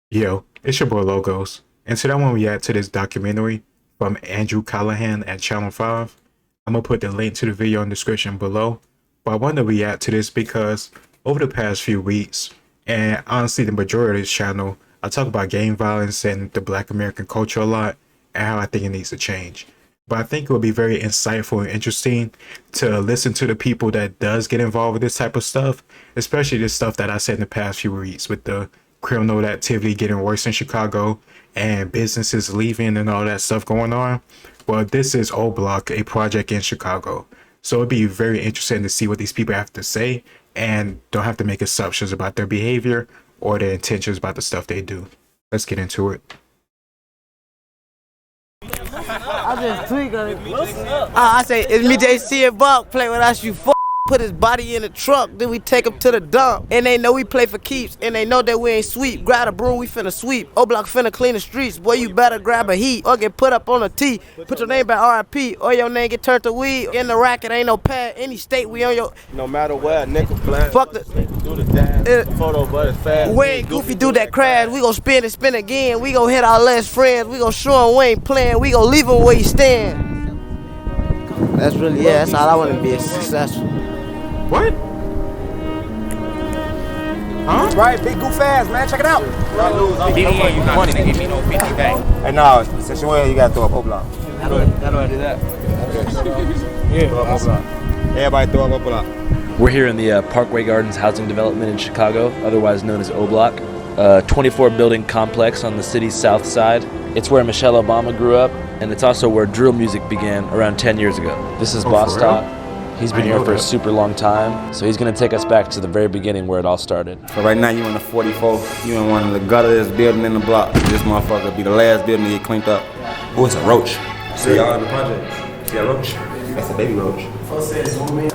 Yo, it's your boy Logos, and today I want to react to this documentary from Andrew Callahan at Channel 5. I'm going to put the link to the video in the description below, but I wanted to react to this because over the past few weeks, and honestly the majority of this channel, I talk about gang violence and the Black American culture a lot, and how I think it needs to change. But I think it would be very insightful and interesting to listen to the people that does get involved with this type of stuff, especially this stuff that I said in the past few weeks with the criminal activity getting worse in Chicago and businesses leaving and all that stuff going on. Well, this is O Block, a project in Chicago. So it'd be very interesting to see what these people have to say and don't have to make assumptions about their behavior or their intentions about the stuff they do. Let's get into it. I just tweak on it. I say, it's me, JC and Buck. Play with us, you put his body in the truck, then we take him to the dump. And they know we play for keeps, and they know that we ain't sweep. Grab a broom, we finna sweep. O-Block finna clean the streets. Boy, you better grab a heat or get put up on a T. Put your name back RIP, or your name get turned to weed. In the racket, ain't no pad. Any state, we on your... No matter what, nickel flat. Fuck the... Do the dance, photo, but it's fast. We ain't goofy, do that crash. We gon' spin and spin again. We gon' hit our last friends. We gon' show him we ain't playing. We gon' leave him where he stand. That's really, yeah, that's all I wanna be, successful. What? Huh? Right, big goof ass, man. Check it out. He ain't use money to give me no 50 back. Hey, no, since you in, you gotta throw up O-Block. How do I do that? Yeah. Throw up O-Block. Everybody throw up O-Block. We're here in the Parkway Gardens housing development in Chicago, otherwise known as O Block, a 24-building complex on the city's south side. It's where Michelle Obama grew up, and it's also where drill music began around 10 years ago. This is Boss Top. He's been here for a super long time, so he's gonna take us back to the very beginning where it all started. So right now you in the 44, you in one of the gutters building in the block. This motherfucker be the last building to get cleaned up. Oh, it's a roach. See y'all in the project. See a roach? That's a baby roach.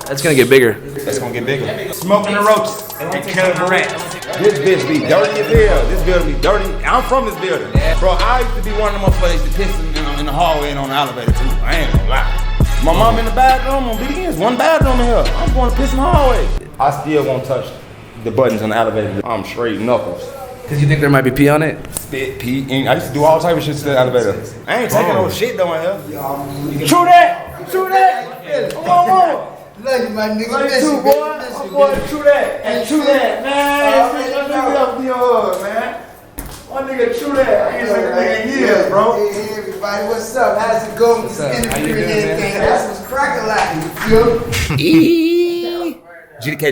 That's gonna get bigger. That's gonna get bigger. Smoking the roaches and killing the rats. This bitch be dirty as hell. This building be dirty. I'm from this building. Bro, I used to be one of them motherfuckers that piss in the hallway and on the elevator too. I ain't gonna lie. My mom in the bathroom on BDN's one bathroom in here. I'm going to piss in the hallway. I still won't touch the buttons on the elevator. I'm straight knuckles. Cause you think there might be pee on it? Spit, pee, and I used to do all type of shit to the elevator. I ain't taking no shit though in here. True that! True that! Come on! Love you, my nigga. Love you too, boy. I'm going to true that. And true that, man. Nigga up in your hood, man. One nigga true that. I ain't like a nigga in years, bro. Hey, everybody, what's up? How's it going with this industry and everything? That's what's cracking like, you feel? GDK.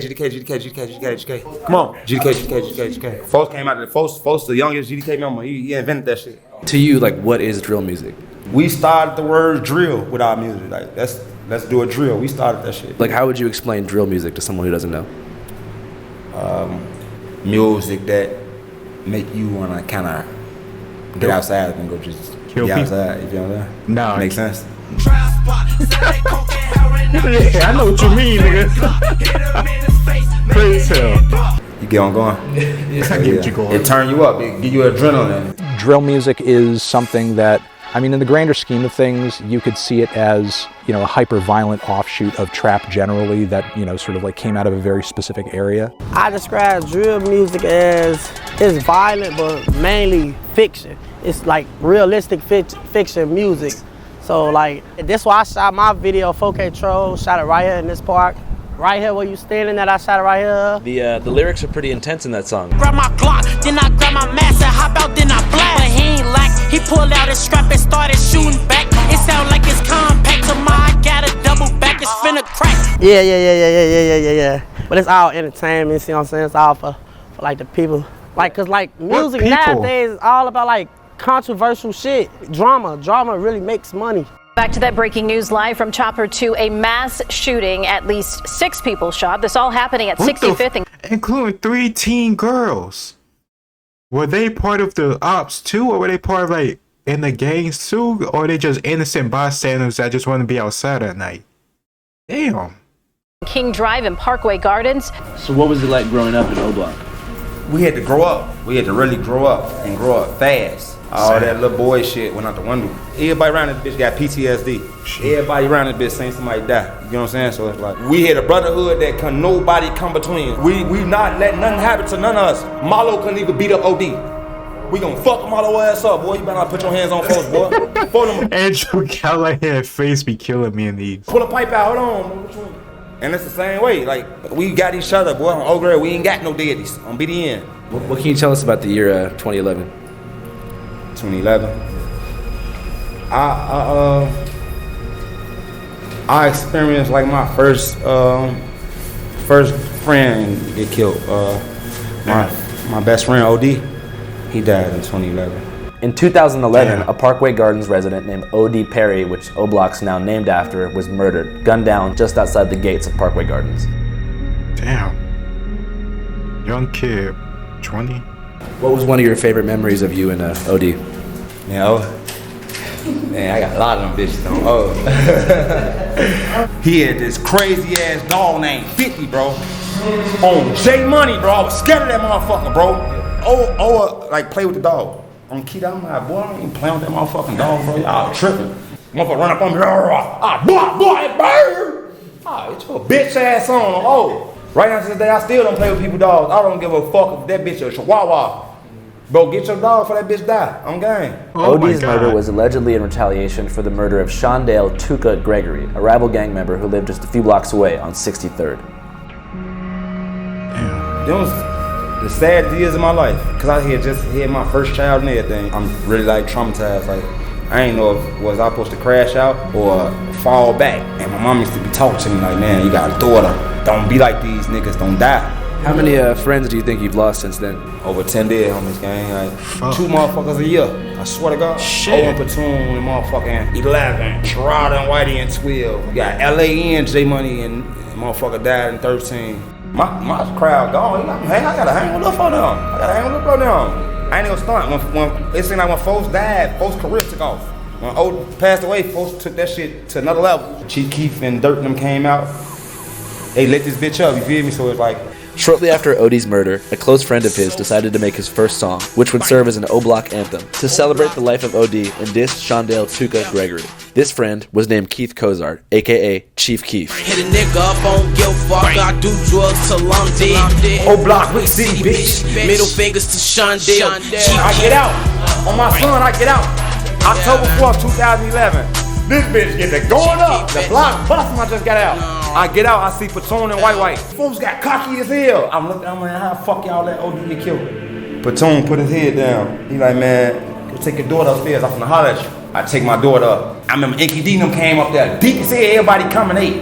Come on. GDK. Folks came out of the folks, the youngest GDK member. He invented that shit. To you, like, what is drill music? We started the word drill with our music. Like, let's do a drill. We started that shit. Like, how would you explain drill music to someone who doesn't know? Music that make you wanna kinda get outside and go just Kill get people. outside. You feel what I'm saying? Nah. Makes sense. Yeah, I know what you mean, nigga. Crazy as hell. You get on going. I get what you going. It turn you up. It give you adrenaline. Drill music is something that, I mean, in the grander scheme of things, you could see it as, you know, a hyper-violent offshoot of trap generally that, you know, sort of like came out of a very specific area. I describe drill music as it's violent, but mainly fiction. It's like realistic fiction music. So like, that's why I shot my video 4K Troll, shot it right here in this park. Right here where you standing at, I shot it right here. The lyrics are pretty intense in that song. Grab my Glock, then I grab my mask and hop out, then I blast. But he ain't lack, he pulled out his strap and started shooting back. It sound like it's compact, to I got a double back, it's finna crack. Yeah. But it's all entertainment, see what I'm saying? It's all for like the people. Like, cause like music nowadays is all about like controversial shit. Drama really makes money. Back to that breaking news live from Chopper 2, a mass shooting. At least 6 people shot. This all happening at 65th including 3 teen girls. Were they part of the ops too, or were they part of like in the gangs too, or are they just innocent bystanders that just want to be outside at night? Damn. King Drive and Parkway Gardens. So what was it like growing up in O Block? We had to grow up. We had to really grow up and grow up fast. All that little boy shit went out the window. Everybody around this bitch got PTSD. Everybody around this bitch saying somebody die. You know what I'm saying? So it's like, we had a brotherhood that can nobody come between. We not let nothing happen to none of us. Marlo couldn't even beat up OD. We gonna fuck them all the ass up, boy. You better not put your hands on folks, boy. Fuck them. Andrew Callahan face be killing me in these. Pull a pipe out, hold on. And it's the same way. Like, we got each other, boy. On old grade, we ain't got no deities. On BDN. What can you tell us about the year 2011? 2011. I experienced like my first friend get killed. My best friend OD, he died in 2011. In 2011, Damn. a Parkway Gardens resident named O.D. Perry, which O-Block's now named after, was murdered, gunned down just outside the gates of Parkway Gardens. Damn. Young kid, 20. What was one of your favorite memories of you and O.D.? Man, I got a lot of them bitches on. He had this crazy ass dog named 50, bro. On J Money, bro. I was scared of that motherfucker, bro. Like play with the dog. I'm Keith, I'm like, boy, I ain't playing with that motherfucking dog, bro. Y'all tripping. Motherfucker run up on me, boy, bird. It's your bitch ass on. Right now to this day, I still don't play with people dogs. I don't give a fuck if that bitch a chihuahua. Bro, get your dog before that bitch die. I'm game. OD's murder was allegedly in retaliation for the murder of Shondale Tuka Gregory, a rival gang member who lived just a few blocks away on 63rd. Damn. Them was the sad years of my life. Cause I had just had my first child and everything. I'm really like traumatized. Like, I ain't know if was I supposed to crash out or fall back. And my mom used to be talking to me like, man, you got a daughter. Don't be like these niggas, don't die. How many friends do you think you've lost since then? Over 10 dead on this gang, like 2 motherfuckers a year. I swear to God. Shit. Owen Platoon and motherfucking 11, Sherrod and Whitey and 12. We got LA and J Money and motherfucker died in 13. My crowd gone. I gotta hang on up on them. I ain't gonna stunt. When it seemed like when folks died, folks' careers took off. When old passed away, folks took that shit to another level. Chief Keef and Dirt and them came out. They lit this bitch up, you feel me? So it's like, Shortly after OD's murder, a close friend of his decided to make his first song, which would serve as an O-Block anthem, to celebrate the life of OD and diss Shondale Tuka Gregory. This friend was named Keith Cozart, aka Chief Keef. Hit a nigga up on Gil fuck, I do drugs till I'm dead. O-Block, Wick City, bitch. Middle fingers to Shondale. I get out. On my son, I get out. October 4th, 2011. This bitch gets it going up. The block busting, I just got out. I get out, I see Platoon and White. Folks got cocky as hell. I'm looking, I'm like, how the fuck y'all let OD get killed? Platoon put his head down. He like, man, go take your daughter upstairs. I'm finna holler at you. I take my daughter up. I remember Inky D and them came up there. Deep as hell, everybody coming ate.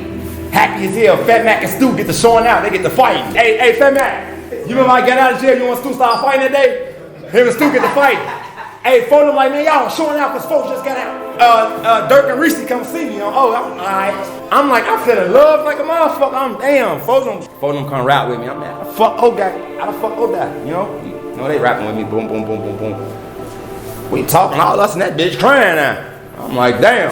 Happy as hell. Fat Mac and Stu get to showing out. They get to fighting. Hey, Fat Mac. You remember I got out of jail? You want Stu start fighting that day? Him and Stu get to fight. Hey, folks, them like, man, y'all showing out because folks just got out. Dirk and Reese come see me. I'm alright. I'm like, I'm feeling love like a motherfucker. I'm damn. Folks them come rap with me. I'm like, fuck O-Guy. I done fuck O-Guy. You know they rapping with me. Boom, boom, boom, boom, boom. We talking all us and that bitch crying now. I'm like, damn.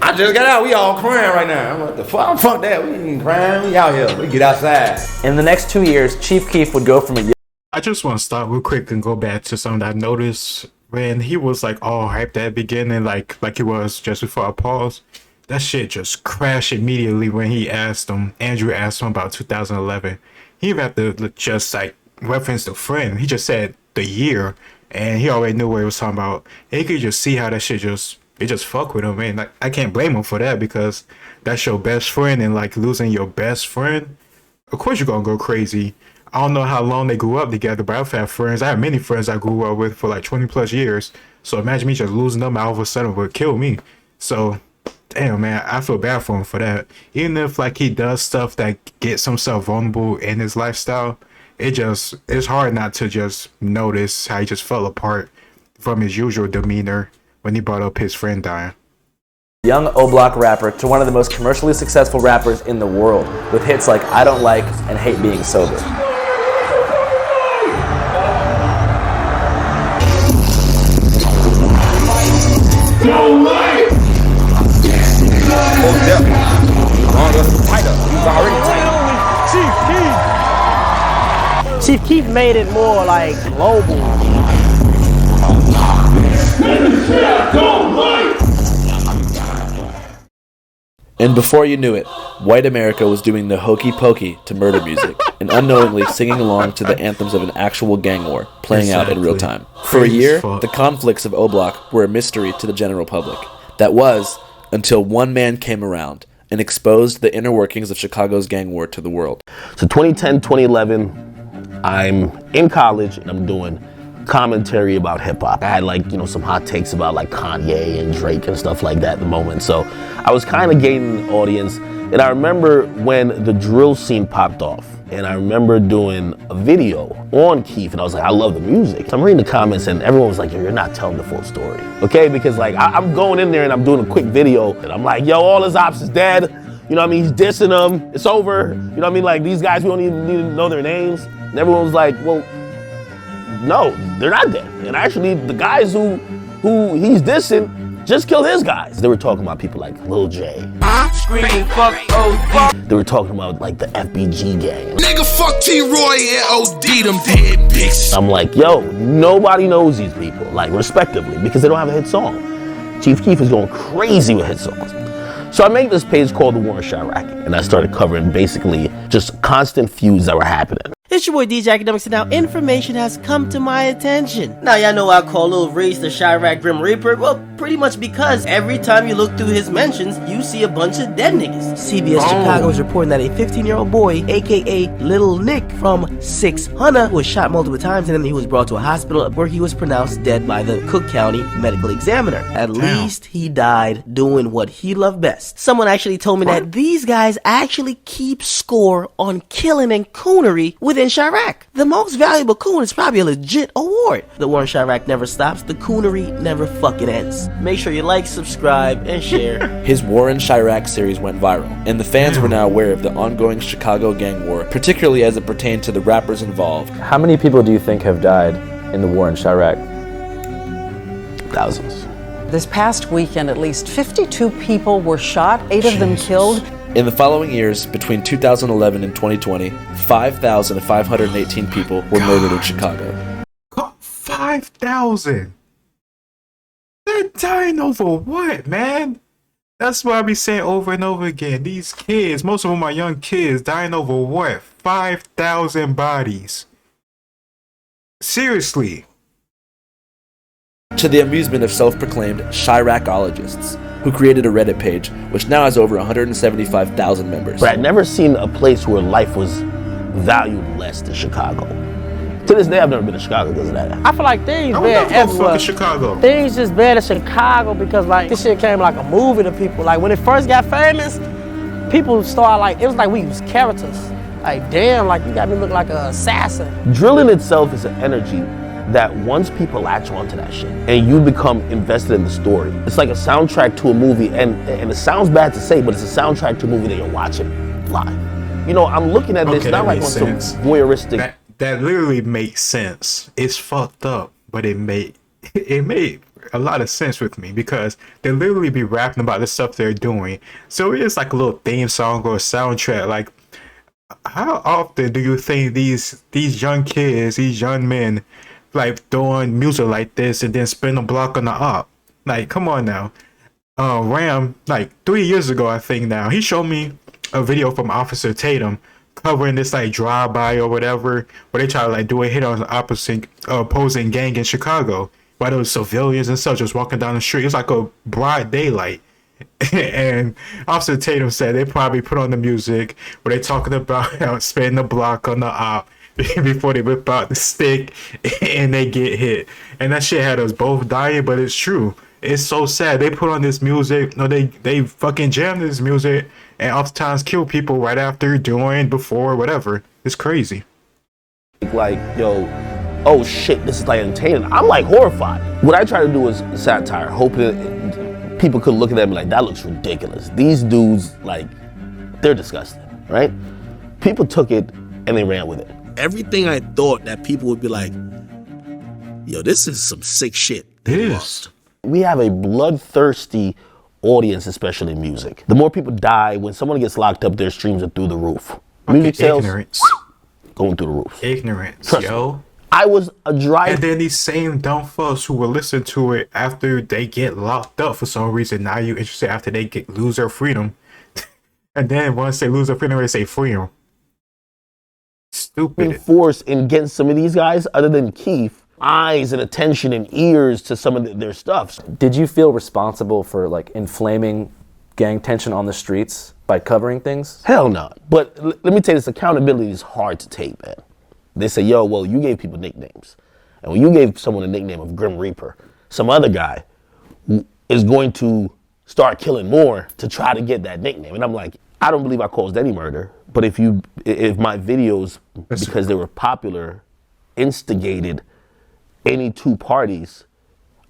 I just got out. We all crying right now. I'm like, the fuck? Fuck that. We ain't crying. We out here. We get outside. In the next 2 years, Chief Keef would go from a I just want to stop real quick and go back to something that I noticed when he was like all hyped at the beginning, like he was just before I paused. That shit just crashed immediately when Andrew asked him about 2011. He didn't have to just like reference the friend. He just said the year, and he already knew what he was talking about. And you could just see how that shit just fuck with him, man. Like, I can't blame him for that because that's your best friend, and like losing your best friend, of course you're gonna go crazy. I don't know how long they grew up together, but I've had friends. I have many friends I grew up with for like 20 plus years. So imagine me just losing them all of a sudden would kill me. So, damn, man, I feel bad for him for that. Even if like he does stuff that gets himself vulnerable in his lifestyle, it's hard not to just notice how he just fell apart from his usual demeanor when he brought up his friend dying. young O-Block rapper to one of the most commercially successful rappers in the world, with hits like I Don't Like and Hate Being Sober. Don't like. Most definitely. Tighter. He's already tight. Chief Keef made it more like global. Don't like. And before you knew it, white America was doing the hokey pokey to murder music. and unknowingly singing along to the anthems of an actual gang war playing out in real time. For a year, the conflicts of O-Block were a mystery to the general public. That was until one man came around and exposed the inner workings of Chicago's gang war to the world. So 2010, 2011, I'm in college and I'm doing commentary about hip hop. I had like, some hot takes about like Kanye and Drake and stuff like that at the moment. So I was kind of gaining an audience. And I remember when the drill scene popped off, and I remember doing a video on Keith, and I was like, I love the music. So I'm reading the comments and everyone was like, you're not telling the full story. Okay, because like I'm going in there and I'm doing a quick video and I'm like, yo, all his ops is dead. You know what I mean? He's dissing them. It's over. You know what I mean? Like these guys, we don't even need to know their names. And everyone was like, well, no, they're not dead. And actually the guys who he's dissing just killed his guys. They were talking about people like Lil J. Screaming fuck, oh fuck. They were talking about like the FBG gang. Nigga fuck T-Roy and OD them dead bitches. I'm like, yo, nobody knows these people, like respectively, because they don't have a hit song. Chief Keef is going crazy with hit songs. So I made this page called The War in Chirac, and I started covering basically just constant feuds that were happening. It's your boy DJ Academics, and now information has come to my attention. Now y'all know I call Lil Reese the Chirac Grim Reaper. Well, pretty much because every time you look through his mentions, you see a bunch of dead niggas. CBS Chicago is reporting that a 15-year-old boy, aka Little Nick from 600, was shot multiple times, and then he was brought to a hospital where he was pronounced dead by the Cook County medical examiner. At least he died doing what he loved best. Someone actually told me that these guys actually keep score on killing and coonery within Chirac. The most valuable coon is probably a legit award. The war in Chirac never stops. The coonery never fucking ends. Make sure you like, subscribe, and share. His War in Chirac series went viral, and the fans were now aware of the ongoing Chicago gang war, particularly as it pertained to the rappers involved. How many people do you think have died in the war in Chirac? Thousands. This past weekend, at least 52 people were shot, 8 of them killed. In the following years, between 2011 and 2020, 5,518 people were murdered in Chicago. 5,000? They're dying over what, man? That's what I be saying over and over again. These kids, most of them are young kids, dying over what? 5,000 bodies. Seriously. To the amusement of self-proclaimed Chiracologists, who created a Reddit page, which now has over 175,000 members. But I'd never seen a place where life was valued less than Chicago. To this day, I've never been to Chicago because of that. I feel like things bad everywhere. Chicago. Things just bad in Chicago because like this shit came like a movie to people. Like when it first got famous, people started like, it was like we was characters. Like damn, like you got me look like an assassin. Drilling itself is an energy that once people latch onto that shit and you become invested in the story, it's like a soundtrack to a movie, and it sounds bad to say, but it's a soundtrack to a movie that you're watching live. You know, I'm looking at this not like on some voyeuristic. That literally makes sense. It's fucked up, but it made a lot of sense with me because they literally be rapping about the stuff they're doing. So it's like a little theme song or a soundtrack. Like, how often do you think these young kids, these young men, like doing music like this and then spin a block on the op? Like, come on now. Ram, like 3 years ago, I think now, he showed me a video from Officer Tatum covering this like drive-by or whatever, where they try to like do a hit on the opposing gang in Chicago, while there was civilians and stuff just walking down the street. It was like a broad daylight. And Officer Tatum said they probably put on the music where they talking about spinning the block on the op before they whip out the stick and they get hit. And that shit had us both dying, but it's true. It's so sad. They put on this music, no, they fucking jam this music and oftentimes kill people right after, during, before, whatever. It's crazy. Like, yo, oh shit, this is like entertaining. I'm like horrified. What I try to do is satire, hoping people could look at that and be like, that looks ridiculous. These dudes, like, they're disgusting, right? People took it and they ran with it. Everything I thought that people would be like, yo, this is some sick shit. Yes. We have a bloodthirsty audience, especially in music. The more people die, when someone gets locked up, their streams are through the roof. Music sales going through the roof. Ignorance, yo. I was a driver. And then these same dumb fucks who will listen to it after they get locked up for some reason, now you interested after they lose their freedom. And then once they lose their freedom, they say freedom. force in getting some of these guys, other than Keith, eyes and attention and ears to some of their stuff. Did you feel responsible for like inflaming gang tension on the streets by covering things? Hell no. But let me tell you, this accountability is hard to take, man. They say, yo, well, you gave people nicknames. And when you gave someone a nickname of Grim Reaper, some other guy is going to start killing more to try to get that nickname. And I'm like, I don't believe I caused any murder, but if my videos, because they were popular, instigated any two parties,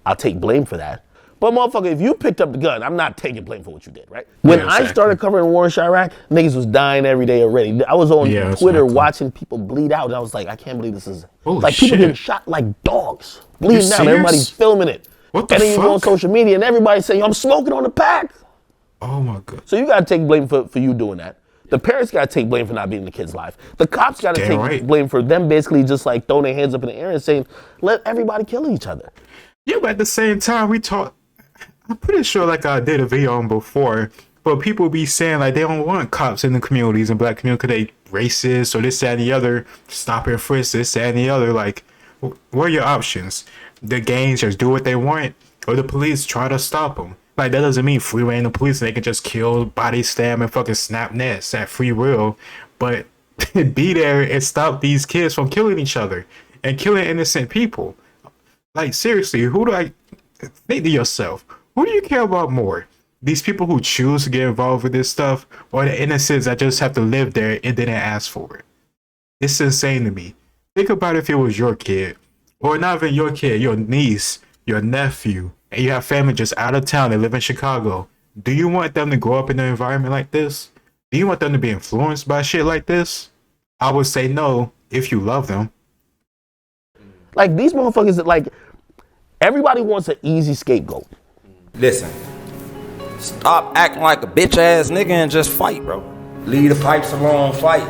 I'll take blame for that. But motherfucker, if you picked up the gun, I'm not taking blame for what you did, right? When I started covering war in Chirac, niggas was dying every day already. I was on Twitter watching people bleed out, and I was like, I can't believe this is... Holy people getting shot like dogs, bleeding out, everybody's filming it. What the fuck? And then you go on social media, and everybody's saying, I'm smoking on the pack. Oh my God. So you gotta take blame for you doing that. The parents gotta take blame for not being in the kid's life. The cops gotta take blame for them basically just like throwing their hands up in the air and saying, let everybody kill each other. Yeah, but at the same time, I'm pretty sure like I did a video on before, but people be saying like they don't want cops in the communities, in black communities, because they racist or this, that, and the other, stop and frisk, this, that, and the other. Like, what are your options? The gangs just do what they want, or the police try to stop them. Like, that doesn't mean free reign of police and they can just kill, body slam, and fucking snap necks at free will. But be there and stop these kids from killing each other and killing innocent people. Like, seriously, who do I... Think to yourself, who do you care about more? These people who choose to get involved with this stuff, or the innocents that just have to live there and didn't ask for it? It's insane to me. Think about if it was your kid, or not even your kid, your niece, your nephew, and you have family just out of town, they live in Chicago. Do you want them to grow up in an environment like this? Do you want them to be influenced by shit like this? I would say no, if you love them. Like, these motherfuckers, like, everybody wants an easy scapegoat. Listen, stop acting like a bitch ass nigga and just fight, bro. Leave the pipes alone, fight.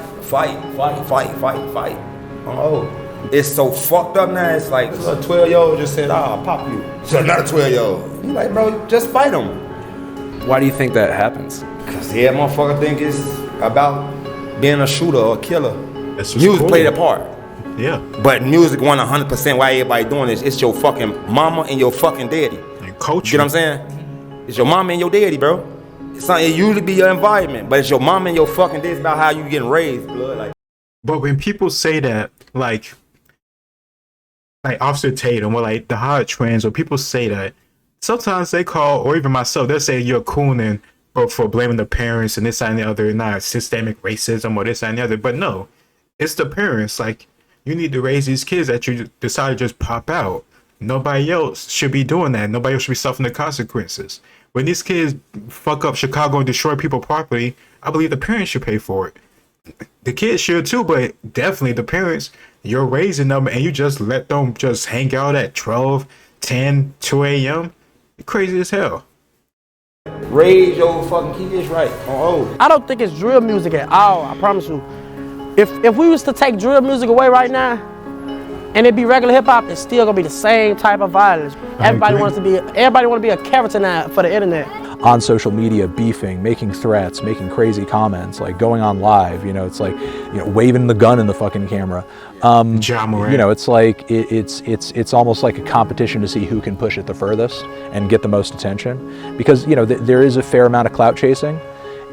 Oh. It's so fucked up now. It's like a 12-year-old just said, I'll pop you. So another 12-year-old. You like, bro, just fight him. Why do you think that happens? Because yeah, motherfucker think it's about being a shooter or a killer. Music played a part. Yeah. But music won 100% why everybody doing this. It's your fucking mama and your fucking daddy. And culture. You know what I'm saying? It's your mama and your daddy, bro. It usually be your environment, but it's your mama and your fucking daddy. It's about how you getting raised, blood. Like. But when people say that, like Officer Tatum or like the hard trends, or people say that, sometimes they call, or even myself, they'll say you're cooning for blaming the parents and this, that, and the other, not systemic racism or this, that, and the other. But no, it's the parents. Like, you need to raise these kids that you decide to just pop out. Nobody else should be doing that. Nobody else should be suffering the consequences. When these kids fuck up Chicago and destroy people's property, I believe the parents should pay for it. The kids should too, but definitely the parents. You're raising them and you just let them just hang out at 12, 10, 2 a.m. You're crazy as hell. Raise your fucking kids right. Oh. I don't think it's drill music at all, I promise you. If we was to take drill music away right now, and it be regular hip hop, it's still gonna be the same type of violence. Everybody want to be a character now for the internet. On social media, beefing, making threats, making crazy comments, like going on live, you know, it's like, you know, waving the gun in the fucking camera. You know, it's like, it's almost like a competition to see who can push it the furthest and get the most attention. Because, you know, there is a fair amount of clout chasing,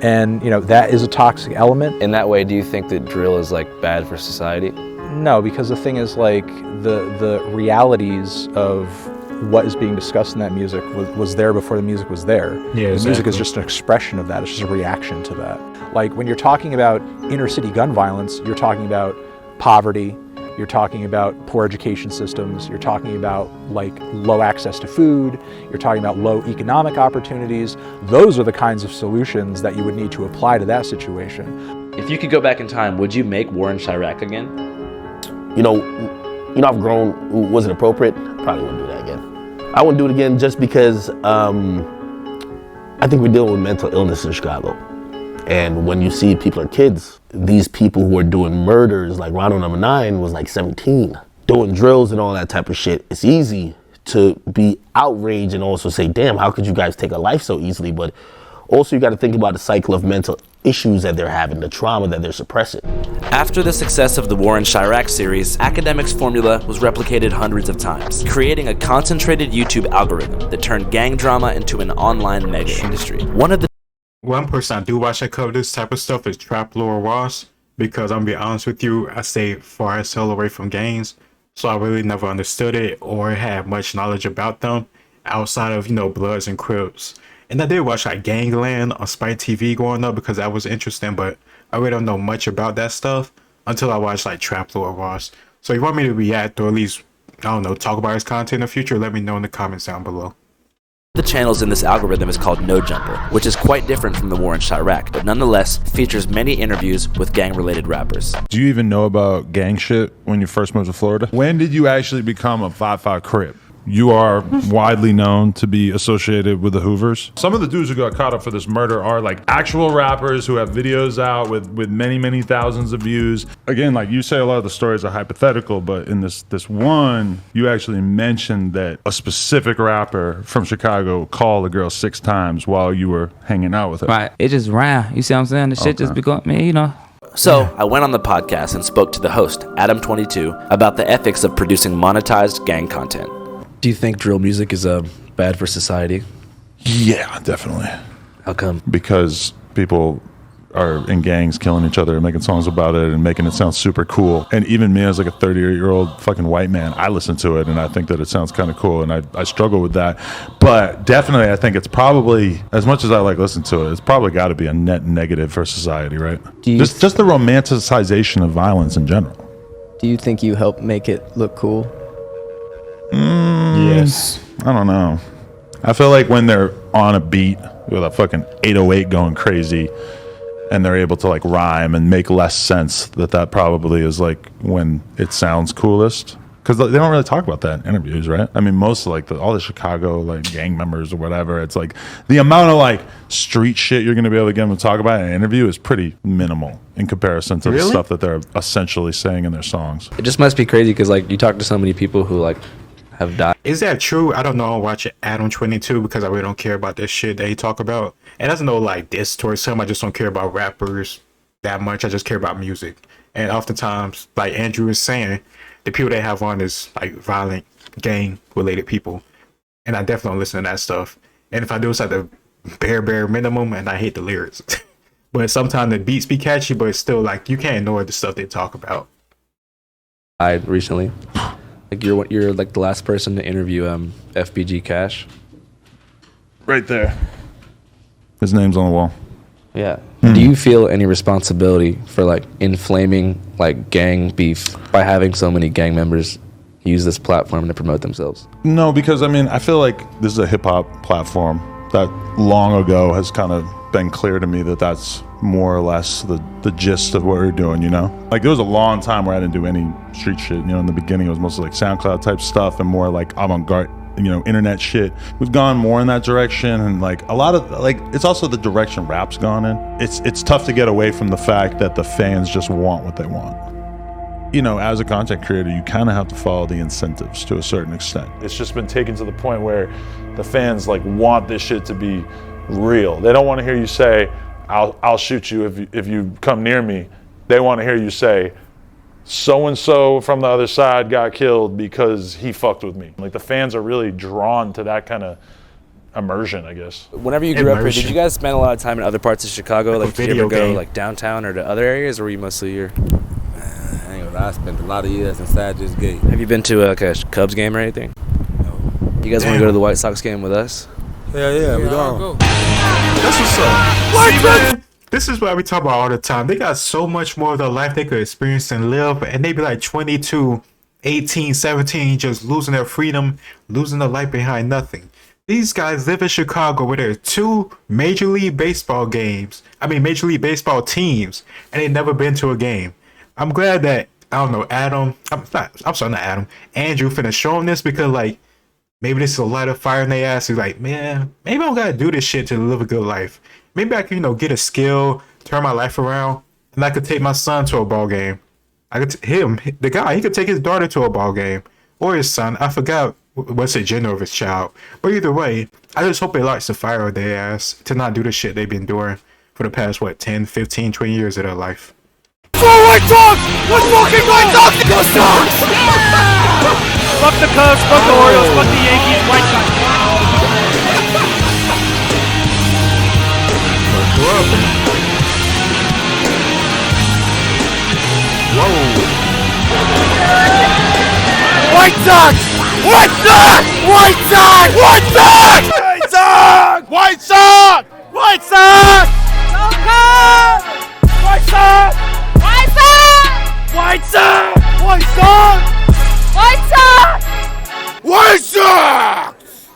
and, you know, that is a toxic element. In that way, do you think that drill is like bad for society? No, because the thing is, like, the realities of what is being discussed in that music was there before the music was there. Yeah, the music is just an expression of that. It's just a reaction to that. Like, when you're talking about inner city gun violence, you're talking about poverty, you're talking about poor education systems, you're talking about like low access to food, you're talking about low economic opportunities. Those are the kinds of solutions that you would need to apply to that situation. If you could go back in time, would you make war in Chirac again? You know, I've grown. Was it appropriate? Probably wouldn't do that again. I wouldn't do it again just because I think we're dealing with mental illness in Chicago. And when you see people are kids, these people who are doing murders, like Ronald No. 9 was like 17, doing drills and all that type of shit, it's easy to be outraged and also say, damn, how could you guys take a life so easily? But Also, you got to think about the cycle of mental issues that they're having, the trauma that they're suppressing. After the success of the War in Chirac series, Academic's formula was replicated hundreds of times, creating a concentrated YouTube algorithm that turned gang drama into an online mega industry. One person I do watch that cover this type of stuff is Trap Lore Ross, because I'm gonna be honest with you, I stay far as hell away from gangs, so I really never understood it or had much knowledge about them outside of, Bloods and Crips. And I did watch like Gangland on Spike TV growing up because that was interesting, but I really don't know much about that stuff until I watched like Trap Lore Ross. So if you want me to react or at least, I don't know, talk about his content in the future, let me know in the comments down below. The channels in this algorithm is called No Jumper, which is quite different from the War in Chirac, but nonetheless features many interviews with gang-related rappers. Do you even know about gang shit when you first moved to Florida? When did you actually become a 5'5" Crip? You are widely known to be associated with the Hoovers. Some of the dudes who got caught up for this murder are like actual rappers who have videos out with many, many thousands of views. Again, like you say, a lot of the stories are hypothetical, but in this one, you actually mentioned that a specific rapper from Chicago called a girl 6 times while you were hanging out with her. Right, it just ran. You see what I'm saying? The shit just become me, So, I went on the podcast and spoke to the host, Adam22, about the ethics of producing monetized gang content. Do you think drill music is bad for society? Yeah, definitely. How come? Because people are in gangs killing each other and making songs about it and making it sound super cool. And even me as like a 38-year-old fucking white man, I listen to it and I think that it sounds kind of cool, and I struggle with that. But definitely I think it's probably, as much as I like listen to it, it's probably got to be a net negative for society, right? Just the romanticization of violence in general. Do you think you help make it look cool? Yes. I don't know. I feel like when they're on a beat with a fucking 808 going crazy and they're able to like rhyme and make less sense, that probably is like when it sounds coolest. Because they don't really talk about that in interviews, right? I mean, most of like all the Chicago like gang members or whatever, it's like the amount of like street shit you're going to be able to get them to talk about in an interview is pretty minimal in comparison to the stuff that they're essentially saying in their songs. It just must be crazy because like you talk to so many people who like have died. Is that true? I don't know. I'll watch Adam22 because I really don't care about this shit that he talk about. And there's no like diss towards him. I just don't care about rappers that much. I just care about music. And oftentimes, like Andrew is saying, the people they have on is like violent gang related people. And I definitely don't listen to that stuff. And if I do, it's like the bare minimum, and I hate the lyrics. But sometimes the beats be catchy, but it's still like you can't ignore the stuff they talk about. Died recently. Like you're like the last person to interview FBG Cash. Right there. His name's on the wall. Yeah. Do you feel any responsibility for like inflaming like gang beef by having so many gang members use this platform to promote themselves? No, because I mean, I feel like this is a hip hop platform that long ago has kind of been clear to me that that's more or less the gist of what we're doing, Like there was a long time where I didn't do any street shit, in the beginning it was mostly like SoundCloud type stuff and more like avant-garde, internet shit. We've gone more in that direction, and like a lot of like it's also the direction rap's gone in. It's tough to get away from the fact that the fans just want what they want. As a content creator, you kind of have to follow the incentives to a certain extent. It's just been taken to the point where the fans like want this shit to be real. They don't want to hear you say, I'll shoot you if you come near me. They want to hear you say, so-and-so from the other side got killed because he fucked with me. Like the fans are really drawn to that kind of immersion, I guess. Whenever you grew up here, did you guys spend a lot of time in other parts of Chicago? Like did you ever go like downtown or to other areas, or were you mostly here? I spent a lot of years inside this gate. Have you been to like a Cubs game or anything? No. You guys want to go to the White Sox game with us? Yeah, we go. That's what's up. This is what we talk about all the time. They got so much more of their life they could experience and live, and they be like 22, 18, 17, just losing their freedom, losing their life behind nothing. These guys live in Chicago where there are 2 Major League Baseball teams, and they never been to a game. I'm glad that, I don't know, Andrew finna show them this, because like, maybe this is a light of fire in their ass. He's like, man, maybe I don't gotta do this shit to live a good life. Maybe I can, get a skill, turn my life around, and I could take my son to a ball game. I could he could take his daughter to a ball game, or his son. I forgot what's the gender of his child. But either way, I just hope it lights the fire of their ass to not do the shit they've been doing for the past, what, 10, 15, 20 years of their life. Go White Sox! Let's fucking White Sox! Go Sox! Fuck the Cubs, fuck the Orioles, fuck the Yankees, White Sox. Whoa. White Sox! White Sox! White Sox! White Sox! White Sox! White Sox! White Sox! Go Cubs! White Sox! White Sox! White Sox! White Sox! White Sox! White Sox!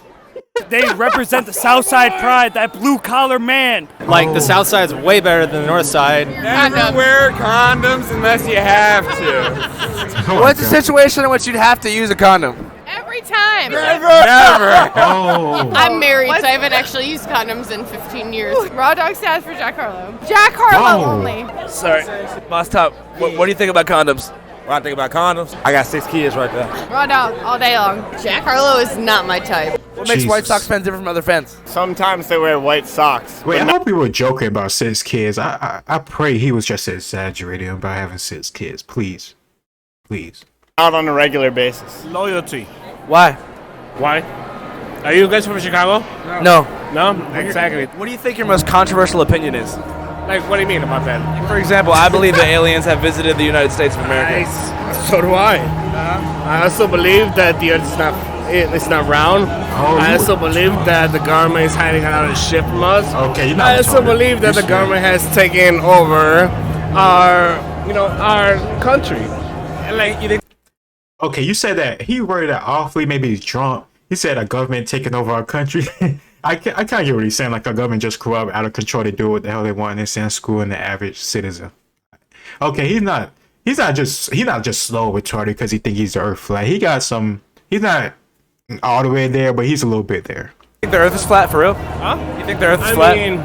They represent the South Side pride, that blue collar man. Like the South Side's way better than the North Side. Never wear condoms unless you have to. What's a situation in which you'd have to use a condom? Every time. Never. Oh. I'm married, so I haven't actually used condoms in 15 years. Raw dog status for Jack Harlow. Jack Harlow only. Sorry, Boss Top. What do you think about condoms? When I think about condoms, I got 6 kids right there. Raw dog all day long. Jack Harlow is not my type. What makes White Sox fans different from other fans? Sometimes they wear white socks. Wait, I hope you were joking about 6 kids. I pray he was just exaggerating about having 6 kids. Please. Please. Out on a regular basis. Loyalty. Why? Why? Are you guys from Chicago? No. No? Exactly. What do you think your most controversial opinion is? Like, what do you mean about that? For example, I believe that aliens have visited the United States of America. Nice. So do I. I also believe that the Earth is not round. I also believe that the government is hiding out a ship from us. Okay, you're not I also believe that the government has taken over our country. Like, you think? Okay, you said that he worded that awfully. Maybe he's drunk. He said a government taking over our country. I can't get what he's saying. Like a government just grew up out of control. They do what the hell they want. They send school and the average citizen. Okay, he's not just slow retarded because he think he's the Earth flat. He got some. He's not all the way there, but he's a little bit there. You think the Earth is flat for real? Huh? You think the Earth is flat? I mean,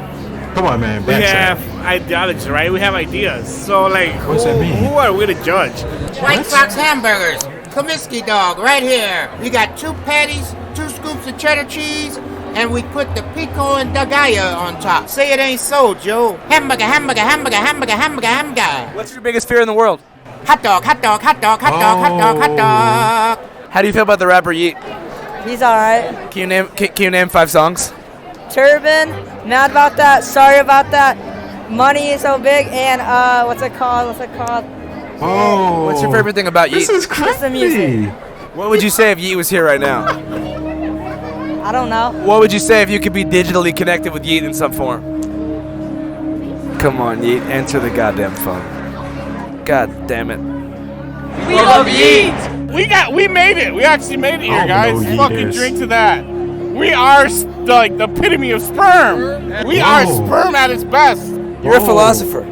come on, man. We have ideology, right? We have ideas. So, like, what's that mean? Who are we to judge? White Sox hamburgers, Comiskey dog, right here. We got 2 patties, 2 scoops of cheddar cheese, and we put the pico and dagaya on top. Say it ain't so, Joe. Hamburger, hamburger, hamburger, hamburger, hamburger, hamburger. What's your biggest fear in the world? Hot dog, hot dog, hot dog, hot dog, hot dog, hot dog. How do you feel about the rapper Yeet? He's alright. Can you name 5 songs? Turban, mad about that, sorry about that. Money is so big, and what's it called? Oh. What's your favorite thing about Yeet? This is crazy. Just the music. What would you say if Yeet was here right now? I don't know. What would you say if you could be digitally connected with Yeet in some form? Come on, Yeet, answer the goddamn phone. God damn it. We love Yeet! We made it. We actually made it here, guys. Fucking drink to that. We are like the epitome of sperm. We are sperm at its best. You're a philosopher.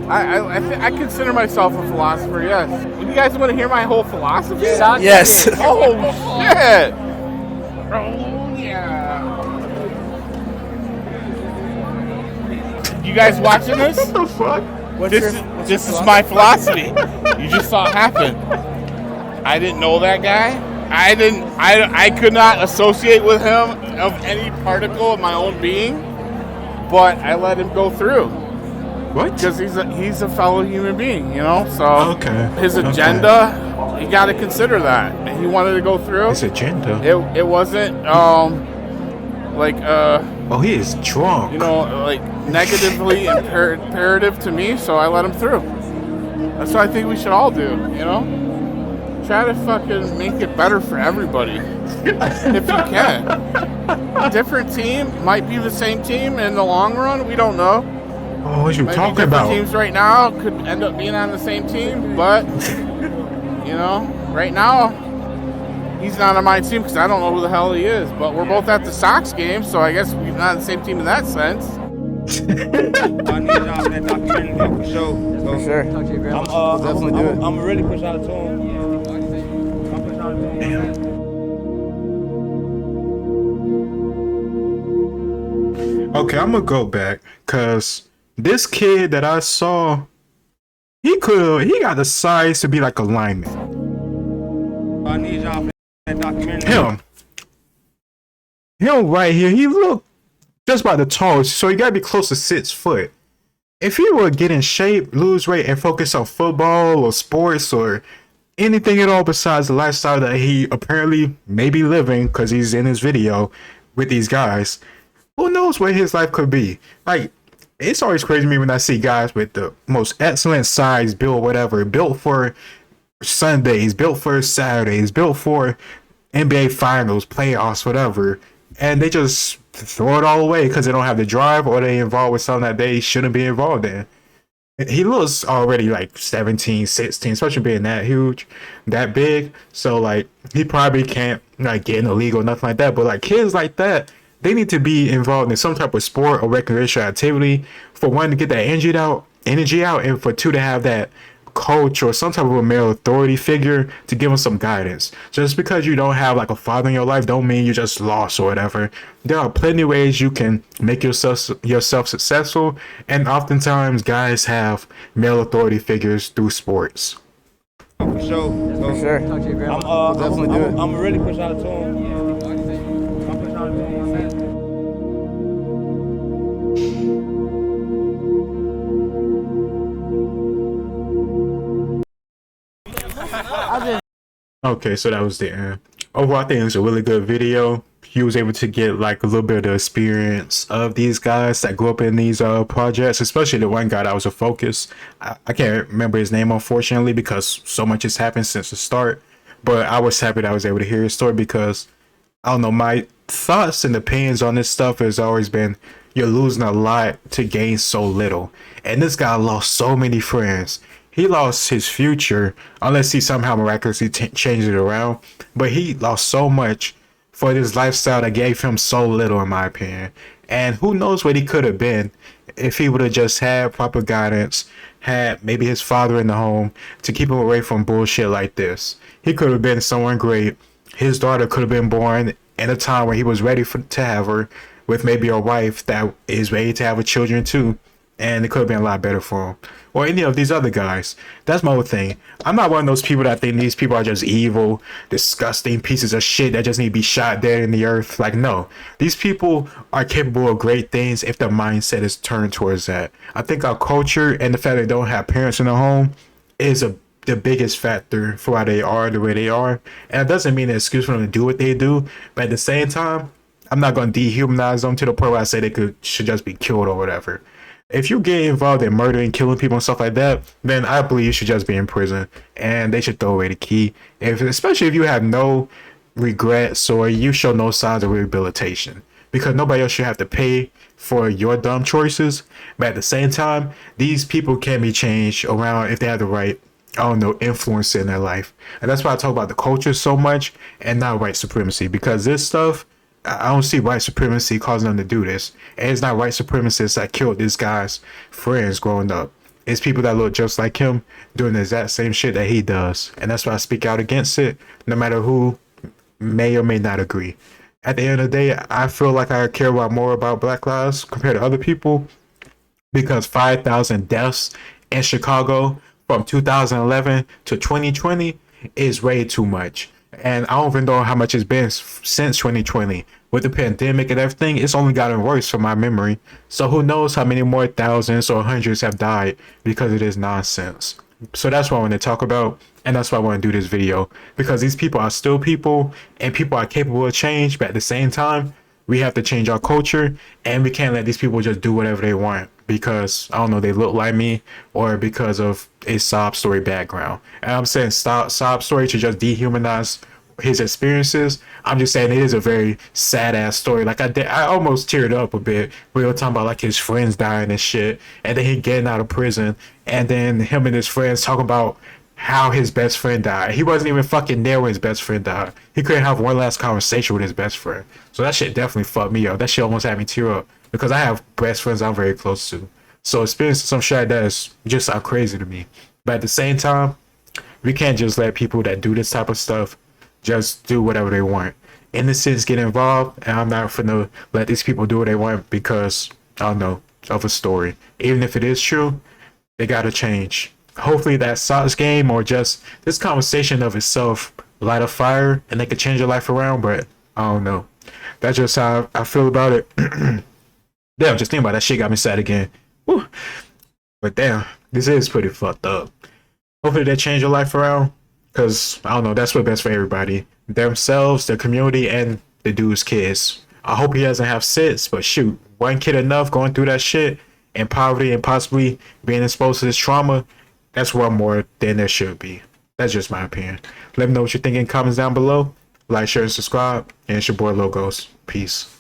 I consider myself a philosopher, yes. You guys want to hear my whole philosophy? Yes. Oh, shit. Oh, yeah. You guys watching this? What the fuck? This is my philosophy. You just saw it happen. I didn't know that guy. I could not associate with him of any particle of my own being, but I let him go through. What? Because he's a fellow human being, you know. So his Okay. agenda, you got to consider that. And he wanted to go through. His agenda. It wasn't like Oh, he is drunk. you know, like negatively imperative to me. So I let him through. That's what I think we should all do. You know. Try to fucking make it better for everybody, if you can. A different team might be the same team in the long run. We don't know. Oh, what you Maybe talking different about? teams right now could end up being on the same team, but you know, right now he's not on my team because I don't know who the hell he is. But we're both at the Sox game, so I guess we're not on the same team in that sense. For sure. Definitely do it. I'm really push out a tune. Okay, I'm gonna go back because this kid that I saw, he got the size to be like a lineman. Him. him right here, he look just about the tallest, so he gotta be close to 6 foot. If he would get in shape, lose weight, and focus on football or sports or anything at all besides the lifestyle that he apparently may be living because he's in his video with these guys, who knows what his life could be. Like, it's always crazy to me when I see guys with the most excellent size build, whatever, built for Sundays, built for Saturdays, built for NBA finals, playoffs, whatever, and they just throw it all away because they don't have the drive or they involved with something that they shouldn't be involved in. He looks already like 17, 16, especially being that huge, that big. So like he probably can't like get in the league or nothing like that. But like kids like that, they need to be involved in some type of sport or recreational activity, for one, to get that energy out, and for two, to have that coach or some type of a male authority figure to give them some guidance. Just because you don't have like a father in your life don't mean you're just lost or whatever. There are plenty of ways you can make yourself successful, and oftentimes guys have male authority figures through sports. For sure. For sure. I'm really push out to him. Okay, so that was the end. Overall, I think it was a really good video. He was able to get like a little bit of the experience of these guys that grew up in these projects, especially the one guy that was a focus. I can't remember his name, unfortunately, because so much has happened since the start. But I was happy that I was able to hear his story because, I don't know, my thoughts and opinions on this stuff has always been, you're losing a lot to gain so little. And this guy lost so many friends. He lost his future, unless he somehow miraculously changed it around. But he lost so much for this lifestyle that gave him so little, in my opinion. And who knows what he could have been if he would have just had proper guidance, had maybe his father in the home to keep him away from bullshit like this. He could have been someone great. His daughter could have been born in a time where he was ready to have her, with maybe a wife that is ready to have a children too. And it could have been a lot better for him. Or any of these other guys. That's my whole thing. I'm not one of those people that think these people are just evil, disgusting pieces of shit that just need to be shot dead in the earth. Like, no. These people are capable of great things if their mindset is turned towards that. I think our culture and the fact they don't have parents in the home is the biggest factor for why they are the way they are. And it doesn't mean an excuse for them to do what they do. But at the same time, I'm not going to dehumanize them to the point where I say they should just be killed or whatever. If you get involved in murdering, killing people and stuff like that, then I believe you should just be in prison and they should throw away the key. Especially if you have no regrets or you show no signs of rehabilitation, because nobody else should have to pay for your dumb choices. But at the same time, these people can be changed around if they have the right, I don't know, influence in their life. And that's why I talk about the culture so much and not white supremacy, because this stuff, I don't see white supremacy causing them to do this. And it's not white supremacists that killed this guy's friends growing up. It's people that look just like him doing the exact same shit that he does. And that's why I speak out against it, no matter who may or may not agree. At the end of the day, I feel like I care more about Black lives compared to other people, because 5,000 deaths in Chicago from 2011 to 2020 is way too much. And I don't even know how much it's been since 2020. With the pandemic and everything, it's only gotten worse from my memory. So who knows how many more thousands or hundreds have died because of this nonsense. So that's what I want to talk about. And that's why I want to do this video. Because these people are still people and people are capable of change. But at the same time, we have to change our culture. And we can't let these people just do whatever they want because, I don't know, they look like me or because of a sob story background. And I'm saying sob story to just dehumanize his experiences. I'm just saying it is a very sad ass story. Like I almost teared up a bit. We were talking about like his friends dying and shit, and then he getting out of prison, and then him and his friends talking about how his best friend died. He wasn't even fucking there when his best friend died. He couldn't have one last conversation with his best friend. So that shit definitely fucked me up. That shit almost had me tear up because I have best friends I'm very close to. So experiencing some shit like that is just so crazy to me. But at the same time, we can't just let people that do this type of stuff just do whatever they want. Innocents get involved, and I'm not finna let these people do what they want because, I don't know, of a story. Even if it is true, they gotta change. Hopefully that socks game or just this conversation of itself light a fire and they could change your life around, but I don't know. That's just how I feel about it. Damn, just thinking about that shit got me sad again. Woo. But damn, this is pretty fucked up. Hopefully they change your life around. Cause I don't know, that's what's best for everybody. Themselves, the community, and the dude's kids. I hope he doesn't have SIDS, but shoot, one kid enough going through that shit and poverty and possibly being exposed to this trauma, that's one more than there should be. That's just my opinion. Let me know what you think in comments down below. Like, share, and subscribe. And it's your boy Logos. Peace.